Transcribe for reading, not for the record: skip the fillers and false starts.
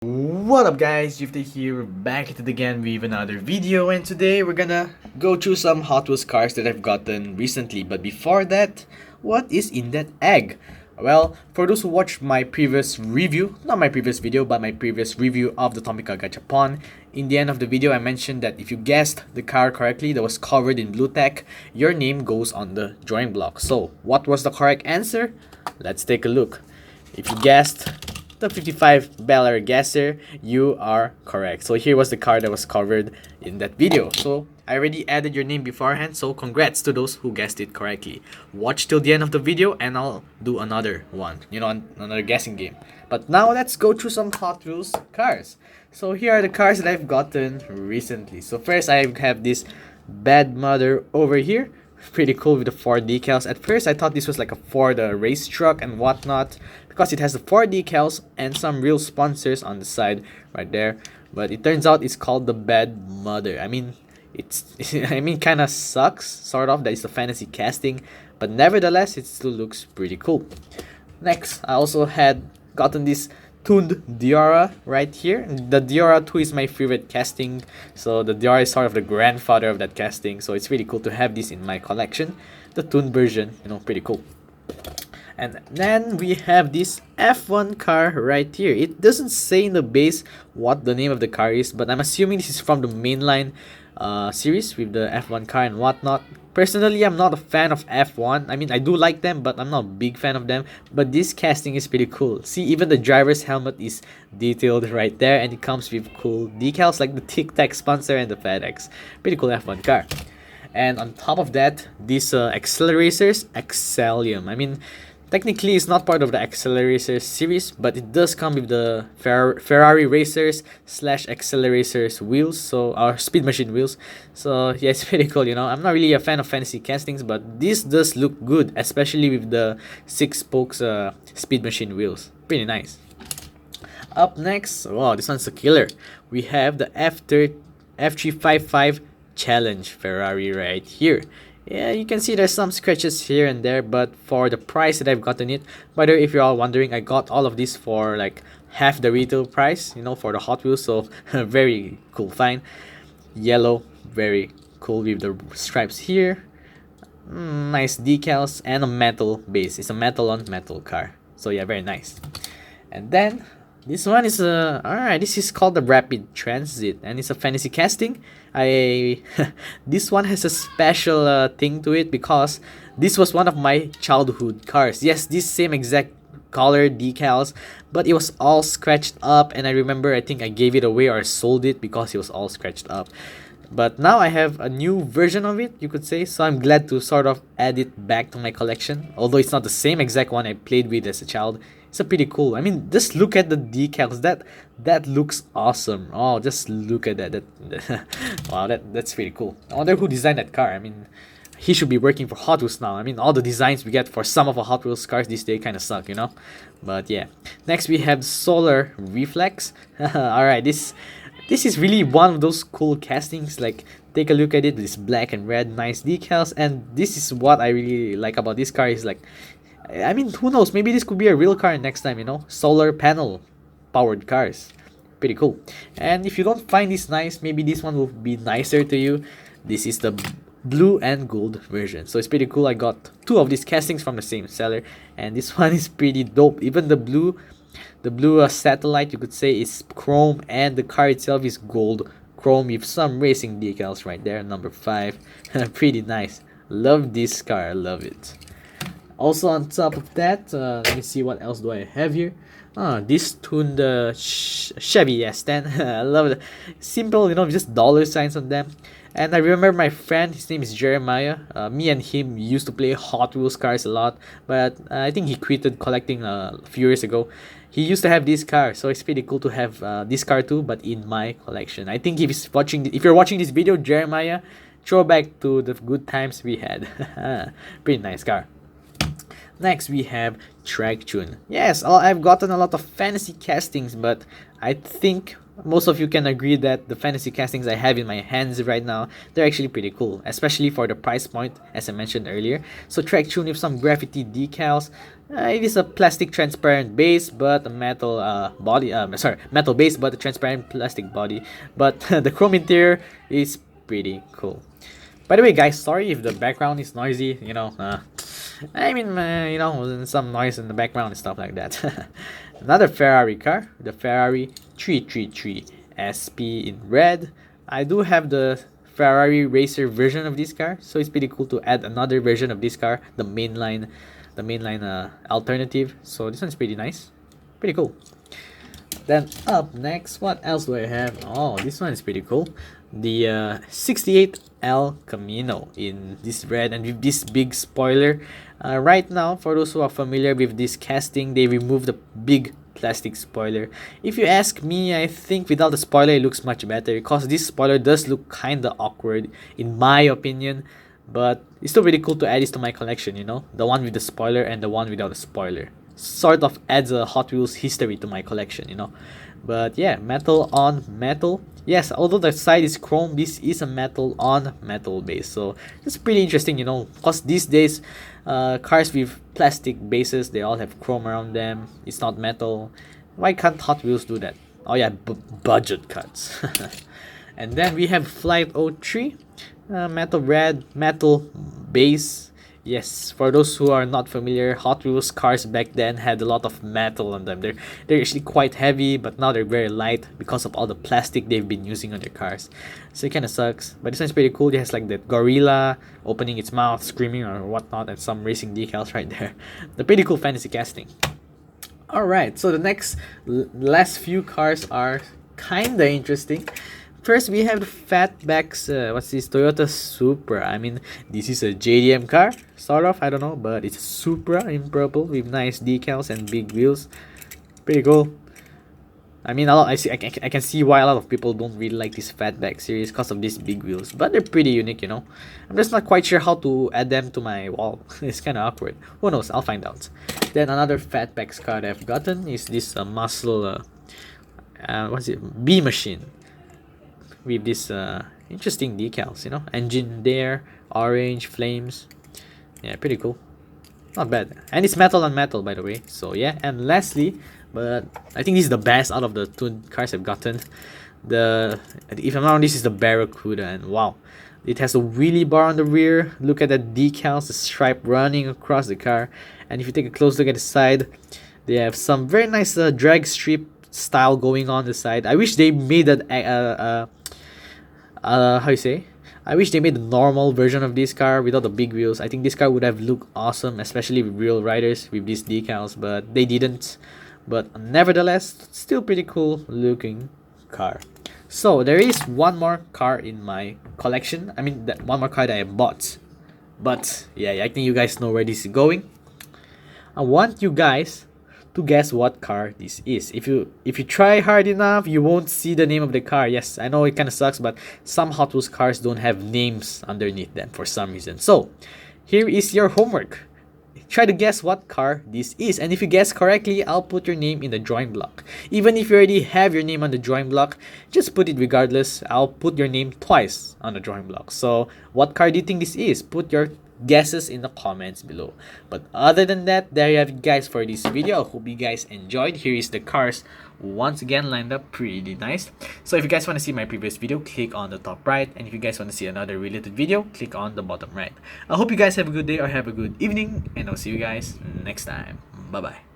What up guys, Jifte here, back at it again with another video, and today we're gonna go through some Hot Wheels cars that I've gotten recently. But before that, what is in that egg? Well, for those who watched my previous review, not my previous video, but my previous review of the Tomica Gachapon, in the end of the video I mentioned that if you guessed the car correctly that was covered in blue tech, your name goes on the drawing block. So, what was the correct answer? Let's take a look. If you guessed the 55 Bel guesser, you are correct. So here was the car that was covered in that video. So I already added your name beforehand, so congrats to those who guessed it correctly. Watch till the end of the video and I'll do another one, another guessing game. But now let's go through some Hot Wheels cars. So here are the cars that I've gotten recently. So first I have this Bad Mother over here. Pretty cool with the Ford decals. At first I thought this was like a Ford race truck and whatnot, because it has the Ford decals and some real sponsors on the side right there. But it turns out it's called the Bad Mother. I mean, kind of sucks, sort of, that it's a fantasy casting, but nevertheless it still looks pretty cool. Next, I also had gotten this tuned Diora right here. The Diora 2 is my favorite casting, so the Diora is sort of the grandfather of that casting, so it's really cool to have this in my collection. The tuned version, pretty cool. And then we have this F1 car right here. It doesn't say in the base what the name of the car is, but I'm assuming this is from the mainline series with the F1 car and whatnot. Personally, I'm not a fan of F1. I mean, I do like them, but I'm not a big fan of them. But this casting is pretty cool. See, even the driver's helmet is detailed right there, and it comes with cool decals like the Tic Tac sponsor and the FedEx. Pretty cool F1 car. And on top of that, these accelerators, Accelium. I mean, technically, it's not part of the Accelerators series, but it does come with the Ferrari Racers / Accelerators wheels, so our speed machine wheels. So yeah, it's pretty cool. I'm not really a fan of fantasy castings, but this does look good, especially with the 6 spokes speed machine wheels. Pretty nice. Up next, wow, this one's a killer. We have the F355 Challenge Ferrari right here. Yeah, you can see there's some scratches here and there, but for the price that I've gotten it, by the way, if you're all wondering, I got all of this for like half the retail price, for the Hot Wheels, so very cool find. Yellow, very cool with the stripes here. Nice decals and a metal base. It's a metal on metal car. So yeah, very nice. And then this one is alright. This is called the Rapid Transit, and it's a fantasy casting. This one has a special thing to it because this was one of my childhood cars. Yes, this same exact color decals, but it was all scratched up, and I remember I think I gave it away or sold it because it was all scratched up. But now I have a new version of it, you could say, so I'm glad to sort of add it back to my collection. Although it's not the same exact one I played with as a child, it's a pretty cool. I mean, just look at the decals. That looks awesome. Oh, just look at that. Wow, that's pretty cool. I wonder who designed that car. I mean, he should be working for Hot Wheels now. I mean, all the designs we get for some of our Hot Wheels cars these days kind of suck, But yeah. Next we have Solar Reflex. Alright, this is really one of those cool castings. Like, take a look at it. This black and red, nice decals, and this is what I really like about this car. Is like, I mean, who knows? Maybe this could be a real car next time. Solar panel powered cars. Pretty cool. And if you don't find this nice, maybe this one will be nicer to you. This is the blue and gold version, so it's pretty cool. I got 2 of these castings from the same seller, and this one is pretty dope. Even the blue satellite, you could say, is chrome, and the car itself is gold chrome with some racing decals right there. Number 5. Pretty nice. Love this car. I love it. Also on top of that, let me see what else do I have here. This tuned Chevy S10. I love it. Simple, just dollar signs on them. And I remember my friend, his name is Jeremiah. Me and him used to play Hot Wheels cars a lot, but I think he quitted collecting a few years ago. He used to have this car, so it's pretty cool to have this car too, but in my collection. I think if you're watching this video, Jeremiah, throw back to the good times we had. Pretty nice car. Next we have Track Tune. Yes, I've gotten a lot of fantasy castings, but I think most of you can agree that the fantasy castings I have in my hands right now, they're actually pretty cool, especially for the price point, as I mentioned earlier. So track tune with some graffiti decals. It is a plastic transparent base, but a metal body. Metal base, but a transparent plastic body. But the chrome interior is pretty cool. By the way, guys, sorry if the background is noisy. Some noise in the background and stuff like that. Another Ferrari car, the Ferrari 333 SP in red. I do have the Ferrari racer version of this car, so it's pretty cool to add another version of this car, the mainline alternative. So this one's pretty nice, pretty cool. Then up next, what else do I have? Oh, this one is pretty cool. The 68L Camino in this red and with this big spoiler. Right now, for those who are familiar with this casting, they removed the big plastic spoiler. If you ask me, I think without the spoiler it looks much better, because this spoiler does look kinda awkward in my opinion. But it's still really cool to add this to my collection, the one with the spoiler and the one without the spoiler. Sort of adds a Hot Wheels history to my collection, But yeah, metal on metal. Yes, although the side is chrome, this is a metal on metal base. So it's pretty interesting, because these days, cars with plastic bases, they all have chrome around them. It's not metal. Why can't Hot Wheels do that? Oh yeah, budget cuts. And then we have Flight 03, metal red, metal base. Yes, for those who are not familiar, Hot Wheels cars back then had a lot of metal on them. They're actually quite heavy, but now they're very light because of all the plastic they've been using on their cars. So it kind of sucks. But this one's pretty cool. It has like that gorilla opening its mouth, screaming or whatnot, and some racing decals right there. The pretty cool fantasy casting. Alright, so the last few cars are kinda interesting. First, we have the Fatbax, what's this, Toyota Supra. I mean, this is a JDM car, sort of, I don't know, but it's a Supra in purple with nice decals and big wheels. Pretty cool. I mean, I can see why a lot of people don't really like this Fatback series because of these big wheels, but they're pretty unique, I'm just not quite sure how to add them to my wall. It's kind of awkward. Who knows? I'll find out. Then another Fatback car that I've gotten is this muscle, what's it, B machine. With this interesting decals, engine there, orange flames. Yeah, pretty cool, not bad. And it's metal on metal, by the way. So yeah, and lastly, but I think this is the best out of the two cars I've gotten, if I'm not wrong, this is the Barracuda. And wow, it has a wheelie bar on the rear. Look at the decals, the stripe running across the car. And if you take a close look at the side, they have some very nice drag strip style going on the side. I wish they made that I wish they made the normal version of this car without the big wheels. I think this car would have looked awesome, especially with real riders with these decals, but they didn't. But nevertheless, still pretty cool looking car. So there is one more car in my collection. I mean, that one more car that I bought. But yeah, I think you guys know where this is going. I want you guys to guess what car this is. If you try hard enough, you won't see the name of the car. Yes, I know it kind of sucks, but some Hot Wheels cars don't have names underneath them for some reason. So here is your homework. Try to guess what car this is, and if you guess correctly, I'll put your name in the drawing block. Even if you already have your name on the drawing block, just put it regardless. I'll put your name twice on the drawing block. So what car do you think this is? Put your guesses in the comments below. But other than that, there you have it, guys, for this video. I hope you guys enjoyed. Here is the cars once again lined up pretty nice. So if you guys want to see my previous video, click on the top right, and if you guys want to see another related video, click on the bottom right. I hope you guys have a good day or have a good evening, and I'll see you guys next time. Bye bye.